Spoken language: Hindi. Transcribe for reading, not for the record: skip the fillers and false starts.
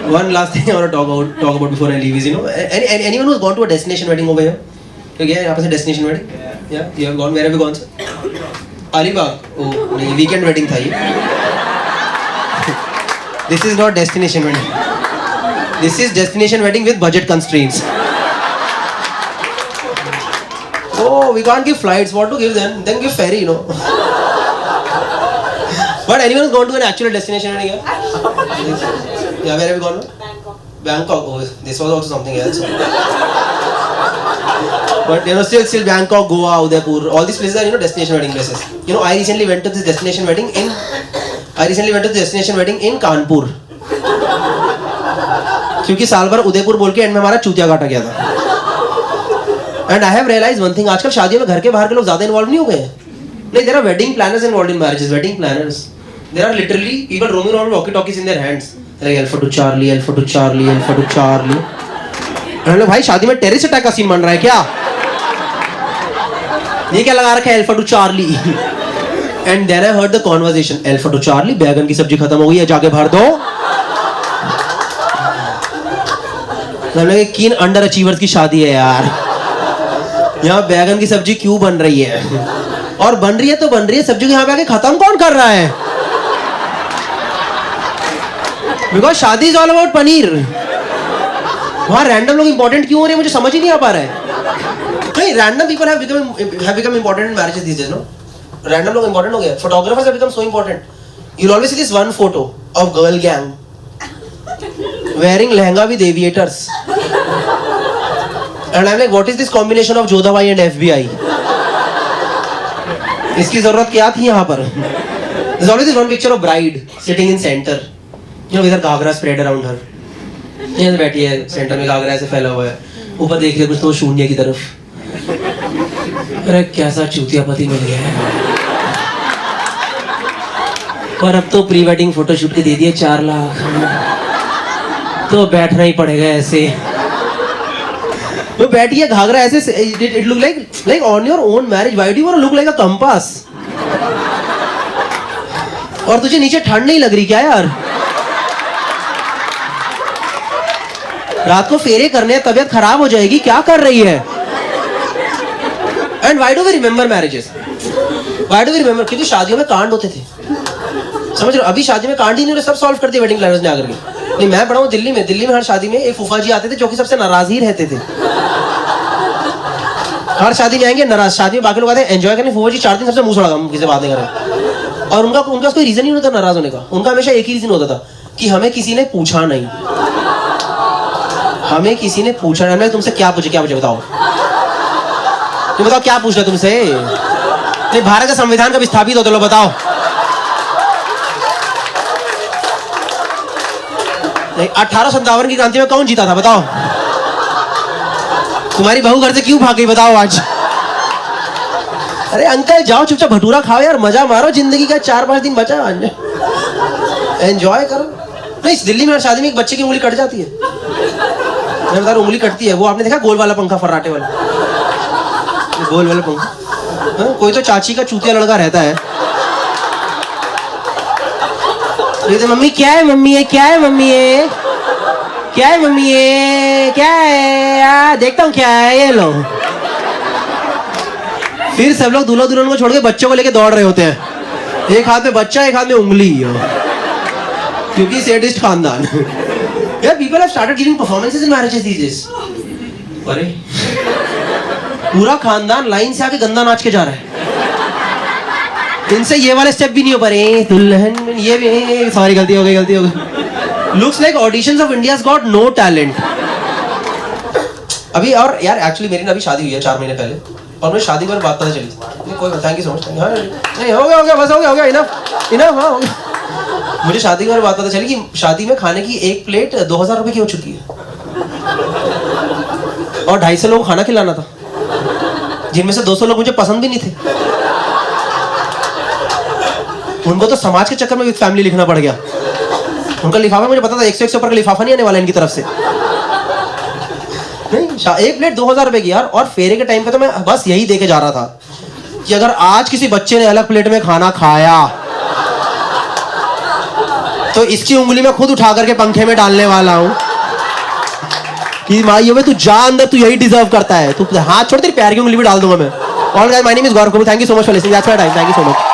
One last thing I want to talk about before I leave is, anyone who's gone to a destination wedding over here? Okay, यहाँ पे से destination wedding? Yeah, you have gone. Where have you gone, sir? Alibag. Oh, नहीं, weekend wedding था ये. This is not destination wedding. This is destination wedding with budget constraints. Oh, we can't give flights. What to give them? Then give ferry, But anyone who's gone to an actual destination wedding? Yeah, where have you gone? Bangkok. Oh, this was also something else. But still Bangkok, Goa, Udaipur, all these places are destination wedding places. I recently went to this destination wedding in Kanpur. क्योंकि साल भर उदयपुर बोल के एंड में हमारा चूतिया काटा गया था. And I have realized one thing. आजकल शादियों में घर के बाहर के लोग ज्यादा इन्वॉल्व नहीं हो गए. नहीं, there are wedding planners involved in marriages. Wedding planners. There are literally people roaming around with walkie-talkies in their hands. Like Alpha to Charlie, Alpha to Charlie, Alpha to Charlie. हम लोग भाई शादी में टेरिस अटैक का सीन बन रहा है क्या? ये क्या लगा रखा है Alpha to Charlie? And then I heard the conversation. Alpha to Charlie, बैगन की सब्जी खत्म हो गई है, जाके भर दो. हम लोग कीन अंडर अचीवर्स की शादी है यार. यहाँ बैगन की सब्जी क्यों बन रही है? और बन रही है तो बन रही है, सब्जी को यहाँ पे आके खत्म कौन कर रहा है? बिकॉज शादी इज ऑल अबाउट पनीर. वहाँ रैंडम लोग इंपॉर्टेंट क्यों हो रहे हैं मुझे समझ ही नहीं आ पा रहा है. नहीं, random people have become important in marriages these days, random लोग इंपॉर्टेंट हो गए. Photographers have become so important. You always see this one photo of girl gang wearing lehenga with aviators. And I'm like, what is this combination of Jodha Bhai and FBI? इसकी जरूरत क्या थी यहाँ पर? There's always this one picture of bride sitting in center, with her Ghaghara spread around her. यहाँ से बैठी है सेंटर में, घाघरा ऐसे फैला हुआ है, ऊपर देख रही है कुछ तो शून्य की तरफ. अरे कैसा चूतिया पति मिल गया है. और अब तो प्री वेडिंग फोटोशूट के दे दिए 4 लाख. तो बैठना ही पड़ेगा ऐसे. वो बैठी घाघरा ऐसे. It look like on your own marriage why do you want to look like a compass? और तुझे नीचे ठंड नहीं लग रही क्या यार? रात को फेरे करने, तबीयत खराब हो जाएगी, क्या कर रही है? And why do we remember marriages? Why do we remember? क्योंकि शादियों में कांड होते थे, समझ रहे हो? अभी शादी में कांड ही नहीं, सब सॉल्व कर दिए वेडिंग प्लानर्स ने आकर के. नहीं, मैं पढ़ा हूँ दिल्ली में हर शादी में एक फूफा जी आते थे जो कि सबसे नाराज ही रहते थे. हर शादी में आएंगे नाराज. शादी में बाकी लोग आते हैं एंजॉय करने, फूफा जी 4 दिन सबसे मुंह छोड़ा किसी बात नहीं कर रहे. और उनका कोई रीजन नहीं होता नाराज होने का. उनका हमेशा एक ही रीजन होता था कि हमें किसी ने पूछा नहीं. हमें किसी ने पूछा नहीं. मैं तुमसे क्या पूछे बताओ. तुम बताओ क्या पूछ रहे तुमसे? नहीं, भारत का संविधान कब स्थापित होता, लो बताओ. 1857 की क्रांति में कौन जीता था बताओ? तुम्हारी बहू घर से क्यों भाग गई बताओ आज? अरे अंकल जाओ चुपचाप भटूरा खाओ यार, मजा मारो जिंदगी का. 4-5 दिन बचा, एंजॉय करो. नहीं, दिल्ली में हर शादी में एक बच्चे की उंगली कट जाती है. मैं बता रहा हूं, उंगली कटती है. वो आपने देखा गोल वाला पंखा, फर्राटे वाला गोल वाला पंखा? कोई तो चाची का चूतिया लड़का रहता है. तो मम्मी क्या है, मम्मी है क्या है, मम्मी है क्या है, मम्मी है क्या है यार, देखता हूँ क्या है ये लो. फिर सब लोग दूल्हा दुल्हन को छोड़ के बच्चों को लेके दौड़ रहे होते हैं. एक हाथ में बच्चा, एक हाथ में उंगली, क्योंकि सेडिस्ट खानदान. यार people have started giving performances in marriages these days. अरे पूरा खानदान लाइन से आके गंदा नाच के जा रहा है. इनसे ये वाले स्टेप भी नहीं हो पा रहे. दुल्हन ये भी, सॉरी गलती हो गई. Looks like auditions of India's got no talent. अभी और यार एक्चुअली मेरी ना अभी शादी हुई है 4 महीने पहले, और मुझे शादी पर बात पता चली. कोई थैंक यू सो मच. नहीं हो गया बस हो गया इनफ. हाँ हो गया. मुझे शादी के बारे में बात पता चली कि शादी में खाने की एक प्लेट 2000 रुपए की हो चुकी है. और 250 लोगों को खाना खिलाना था, जिनमें से 200 लोग मुझे पसंद भी नहीं थे. उनको तो समाज के चक्कर में विद फैमिली लिखना पड़ गया. उनका लिफाफा मुझे पता था 100 ऊपर का लिफाफा नहीं आने वाला इनकी तरफ से. नहीं, एक प्लेट 2000 रुपए की यार. और फेरे के टाइम पे तो मैं बस यही देके जा रहा था कि अगर आज किसी बच्चे ने अलग प्लेट में खाना खाया तो इसकी उंगली मैं खुद उठा करके पंखे में डालने वाला हूँ कि भाई तू जा अंदर, तू यही डिजर्व करता है, तू हाथ छोड़ तेरी पैर की उंगली भी डाल दूंगा मैं। All guys, my name is Gaurav Kapoor, thank you so much for listening, that's my time, thank you so much.